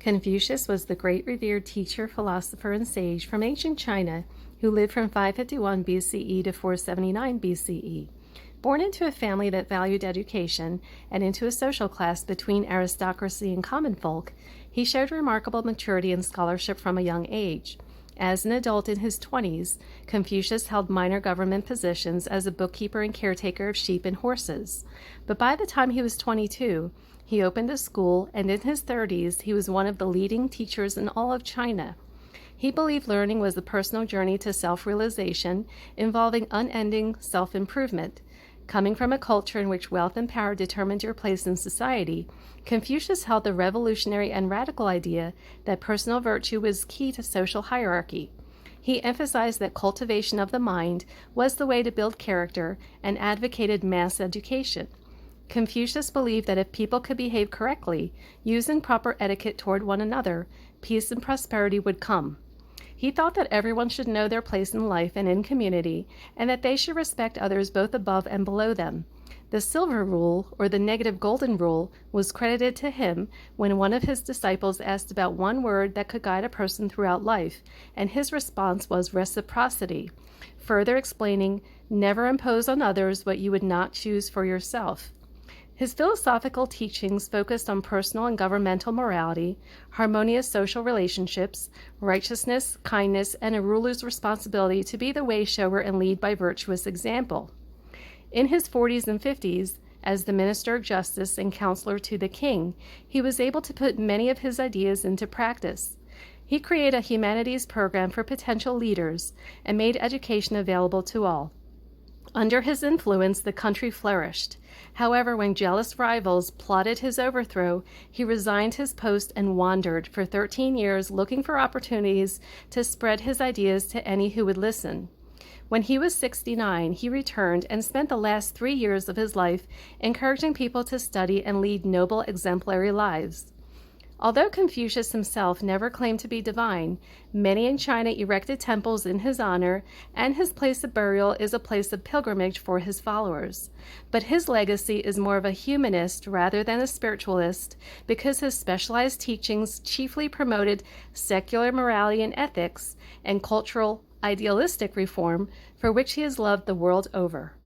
Confucius was the great revered teacher, philosopher, and sage from ancient China who lived from 551 BCE to 479 BCE. Born into a family that valued education and into a social class between aristocracy and common folk, he showed remarkable maturity and scholarship from a young age. As an adult in his 20s, Confucius held minor government positions as a bookkeeper and caretaker of sheep and horses. But by the time he was 22, he opened a school, and in his 30s, he was one of the leading teachers in all of China. He believed learning was a personal journey to self-realization involving unending self-improvement. Coming from a culture in which wealth and power determined your place in society, Confucius held the revolutionary and radical idea that personal virtue was key to social hierarchy. He emphasized that cultivation of the mind was the way to build character and advocated mass education. Confucius believed that if people could behave correctly, using proper etiquette toward one another, peace and prosperity would come. He thought that everyone should know their place in life and in community, and that they should respect others both above and below them. The silver rule, or the negative golden rule, was credited to him when one of his disciples asked about one word that could guide a person throughout life, and his response was reciprocity, further explaining, never impose on others what you would not choose for yourself. His philosophical teachings focused on personal and governmental morality, harmonious social relationships, righteousness, kindness, and a ruler's responsibility to be the way-shower and lead by virtuous example. In his 40s and 50s, as the Minister of Justice and counselor to the king, he was able to put many of his ideas into practice. He created a humanities program for potential leaders and made education available to all. Under his influence, the country flourished. However, when jealous rivals plotted his overthrow, he resigned his post and wandered for 13 years looking for opportunities to spread his ideas to any who would listen. When he was 69, he returned and spent the last 3 years of his life encouraging people to study and lead noble, exemplary lives. Although Confucius himself never claimed to be divine, many in China erected temples in his honor, and his place of burial is a place of pilgrimage for his followers. But his legacy is more of a humanist rather than a spiritualist, because his specialized teachings chiefly promoted secular morality and ethics and cultural idealistic reform, for which he is loved the world over.